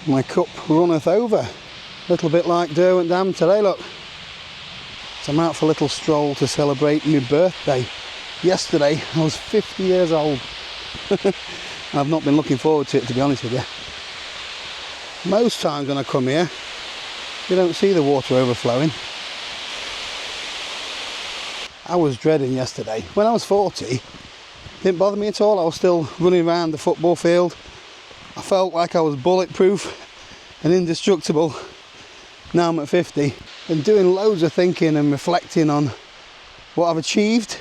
My cup runneth over. A little bit like Derwent Dam today, look. So I'm out for a little stroll to celebrate my birthday. Yesterday I was 50 years old. I've not been looking forward to it, to be honest with you. Most times when I come here, you don't see the water overflowing. I was dreading yesterday. When I was 40, it didn't bother me at all. I was still running around the football field. I felt like I was bulletproof and indestructible. Now I'm at 50 and doing loads of thinking and reflecting on what I've achieved,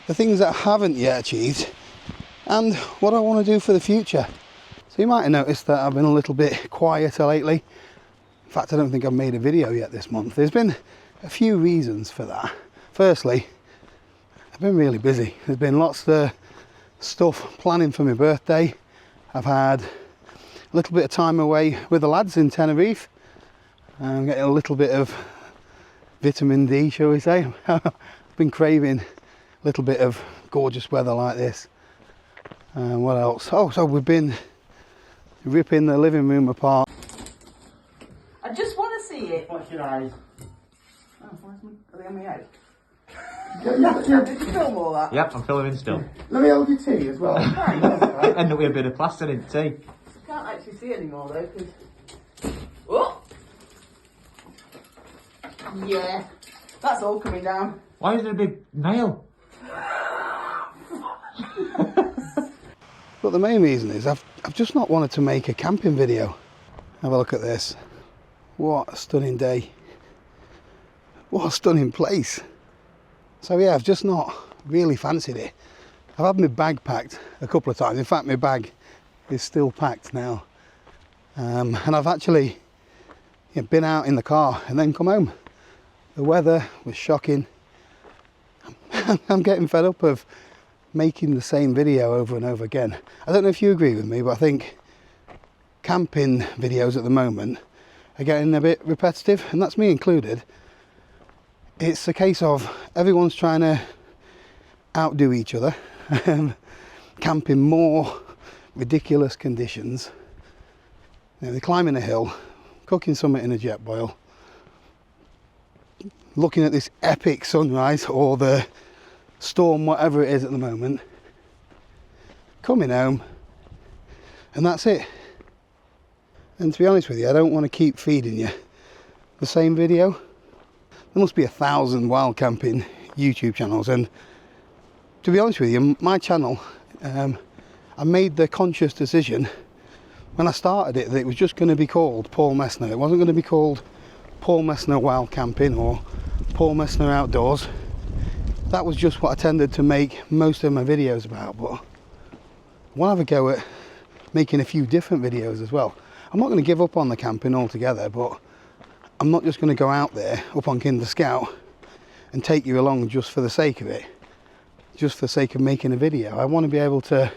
the things that I haven't yet achieved, and what I want to do for the future. So you might have noticed that I've been a little bit quieter lately. In fact, I don't think I've made a video yet this month. There's been a few reasons for that. Firstly, I've been really busy. There's been lots of stuff planning for my birthday. I've had a little bit of time away with the lads in Tenerife. I'm getting a little bit of vitamin D, shall we say. I've been craving a little bit of gorgeous weather like this. What else? Oh, so we've been ripping the living room apart. I just want to see it. What's your eyes? Oh, are they on my head? Yeah. Did you film all that? Yep, I'm filming still. Let me hold your tea as well. End up with a bit of plaster in tea. Can't actually see anymore though, because... Oh! Yeah, that's all coming down. Why is there a big nail? But the main reason is I've just not wanted to make a camping video. Have a look at this. What a stunning day. What a stunning place. So yeah, I've just not really fancied it. I've had my bag packed a couple of times. In fact, my bag is still packed now. And I've actually been out in the car and then come home. The weather was shocking. I'm getting fed up of making the same video over and over again. I don't know if you agree with me, but I think camping videos at the moment are getting a bit repetitive, and that's me included. It's a case of everyone's trying to outdo each other, camping more ridiculous conditions. They're climbing a hill, cooking something in a jet boil, looking at this epic sunrise or the storm, whatever it is at the moment, coming home, and that's it. And to be honest with you, I don't want to keep feeding you the same video. There must be 1,000 wild camping YouTube channels, and to be honest with you, my channel, I made the conscious decision when I started it that it was just going to be called Paul Messner. It wasn't going to be called Paul Messner Wild Camping or Paul Messner Outdoors. That was just what I tended to make most of my videos about, but I want to have a go at making a few different videos as well. I'm not going to give up on the camping altogether, but I'm not just going to go out there up on Kinder Scout and take you along just for the sake of it, just for the sake of making a video. I want to be able to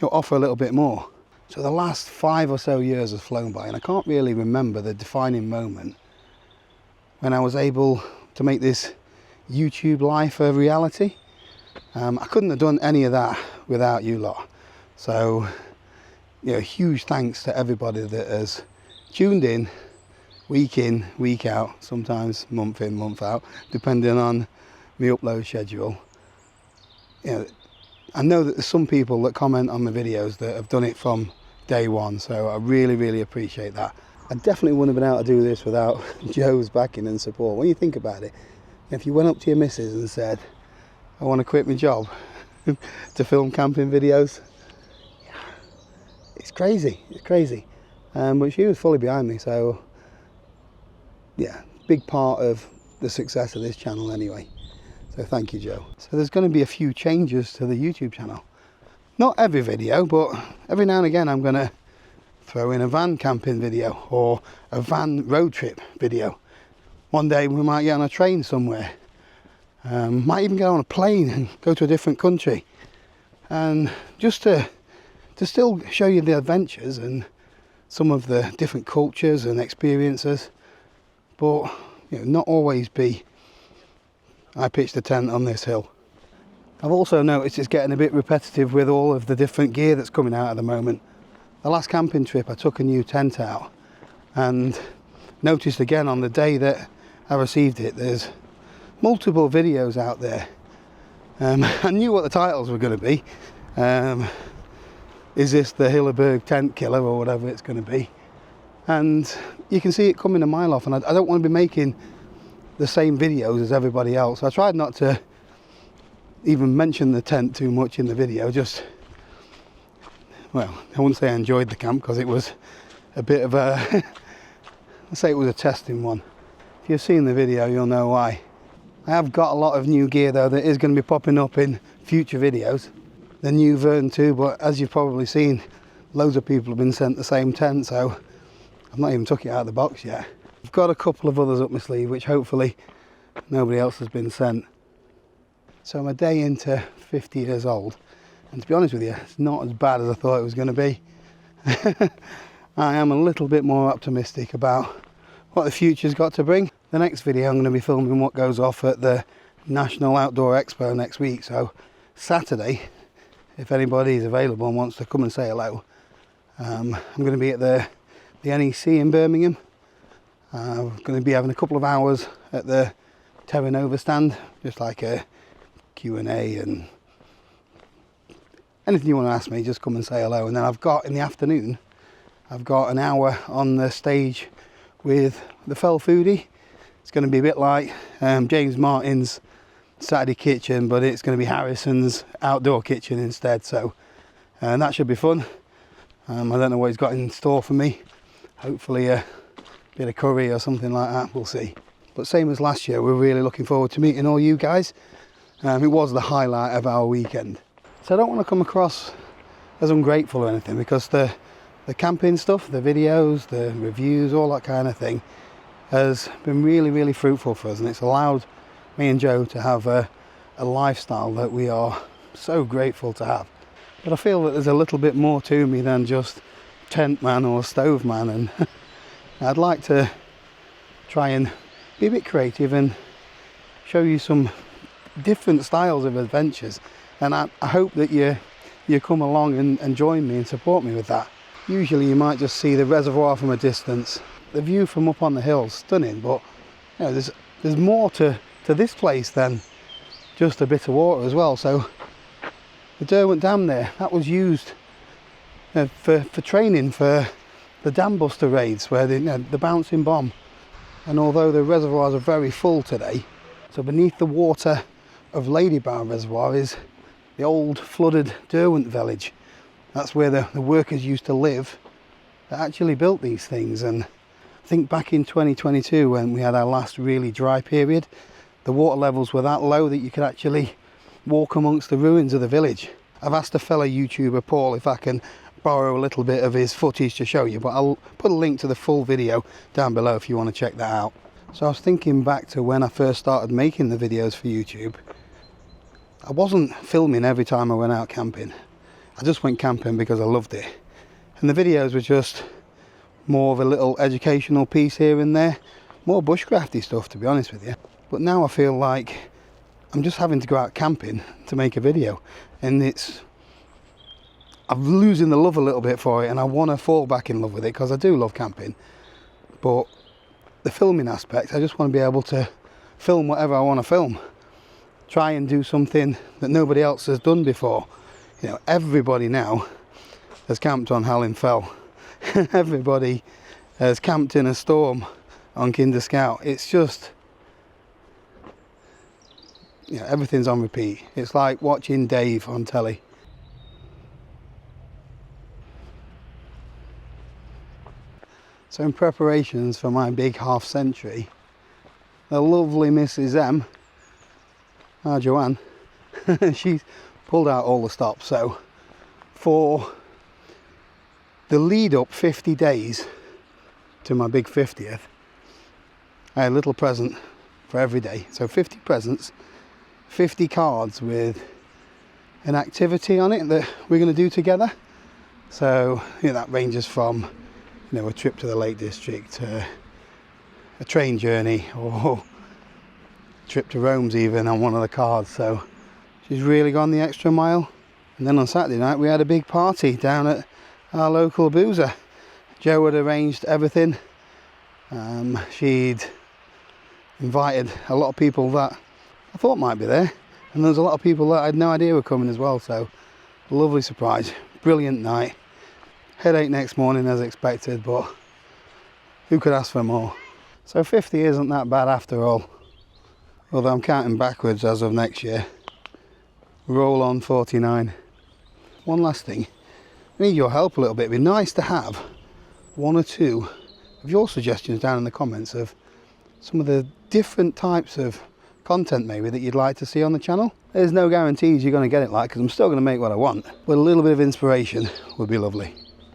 offer a little bit more. So the last 5 or so years has flown by, and I can't really remember the defining moment when I was able to make this YouTube life a reality. I couldn't have done any of that without you lot. So, huge thanks to everybody that has tuned in, week out, sometimes month in, month out, depending on my upload schedule. I know that there's some people that comment on my videos that have done it from day one, so I really appreciate that. I definitely wouldn't have been able to do this without Joe's backing and support. When you think about it, if you went up to your missus and said, I want to quit my job to film camping videos, it's crazy, but she was fully behind me, so yeah, big part of the success of this channel anyway. So thank you, Joe. So there's going to be a few changes to the YouTube channel. Not every video, but every now and again I'm going to throw in a van camping video or a van road trip video. One day we might get on a train somewhere. Might even go on a plane and go to a different country. And just to still show you the adventures and some of the different cultures and experiences. But not always be, I pitched a tent on this hill. I've also noticed it's getting a bit repetitive with all of the different gear that's coming out at the moment. the last camping trip I took a new tent out and noticed again on the day that I received it, there's multiple videos out there. I knew what the titles were going to be. Is this the Hilleberg tent killer or whatever it's going to be? And you can see it coming a mile off, and I don't want to be making the same videos as everybody else. I tried not to even mention the tent too much in the video. Just, well, I wouldn't say I enjoyed the camp because it was a bit of a let's say it was a testing one. If you've seen the video, you'll know why. I have got a lot of new gear though that is going to be popping up in future videos. The new Vern 2, but as you've probably seen, loads of people have been sent the same tent, so I've not even took it out of the box yet. I've got a couple of others up my sleeve which hopefully nobody else has been sent. So I'm a day into 50 years old, and to be honest with you, it's not as bad as I thought it was going to be. I am a little bit more optimistic about what the future's got to bring. The next video I'm going to be filming what goes off at the National Outdoor Expo next week, so Saturday, if anybody is available and wants to come and say hello, I'm going to be at the NEC in Birmingham. I'm going to be having a couple of hours at the Terra Nova stand, just like a Q&A and anything you want to ask me, just come and say hello. And then I've got, in the afternoon, I've got an hour on the stage with the Fell Foodie. It's going to be a bit like James Martin's Saturday Kitchen, but it's going to be Harrison's outdoor kitchen instead. So that should be fun. I don't know what he's got in store for me. Hopefully a bit of curry or something like that, we'll see. But same as last year, we're really looking forward to meeting all you guys. It was the highlight of our weekend. So I don't want to come across as ungrateful or anything, because the camping stuff, the videos, the reviews, all that kind of thing has been really, really fruitful for us, and it's allowed me and Joe to have a lifestyle that we are so grateful to have. But I feel that there's a little bit more to me than just tent man or stove man, and I'd like to try and be a bit creative and show you some different styles of adventures, and I hope that you come along and join me and support me with that. Usually you might just see the reservoir from a distance. The view from up on the hill is stunning, but you know, there's more to this place than just a bit of water as well. So the Derwent Dam there, that was used for training for the dam buster raids, where the bouncing bomb. And although the reservoirs are very full today, so beneath the water of Ladybower Reservoir is the old flooded Derwent village. That's where the workers used to live that actually built these things. And I think back in 2022, when we had our last really dry period, the water levels were that low that you could actually walk amongst the ruins of the village. I've asked a fellow YouTuber, Paul, if I can borrow a little bit of his footage to show you, but I'll put a link to the full video down below if you want to check that out. So I was thinking back to when I first started making the videos for YouTube. I wasn't filming every time I went out camping. I just went camping because I loved it. And the videos were just more of a little educational piece here and there. More bushcrafty stuff, to be honest with you. But now I feel like I'm just having to go out camping to make a video. And I'm losing the love a little bit for it, and I want to fall back in love with it because I do love camping. But the filming aspect, I just want to be able to film whatever I want to film. Try and do something that nobody else has done before. You know, everybody now has camped on Hallin Fell. Everybody has camped in a storm on Kinder Scout. It's just, you know, everything's on repeat. It's like watching Dave on telly. So in preparations for my big half century, the lovely Mrs. M, our Joanne, she's pulled out all the stops. So for the lead up 50 days to my big 50th, I had a little present for every day. So 50 presents, 50 cards with an activity on it that we're going to do together. So you know, that ranges from a trip to the Lake District, a train journey, or a trip to Rome's even on one of the cards. So she's really gone the extra mile. And then on Saturday night we had a big party down at our local boozer. Jo had arranged everything. She'd invited a lot of people that I thought might be there, and there was a lot of people that I had no idea were coming as well, so lovely surprise. Brilliant night. Headache next morning as expected, but who could ask for more? So 50 isn't that bad after all, although I'm counting backwards as of next year. Roll on 49. One last thing, I need your help a little bit. It'd be nice to have one or two of your suggestions down in the comments of some of the different types of content maybe that you'd like to see on the channel. There's no guarantees you're going to get it like, because I'm still going to make what I want, but a little bit of inspiration would be lovely.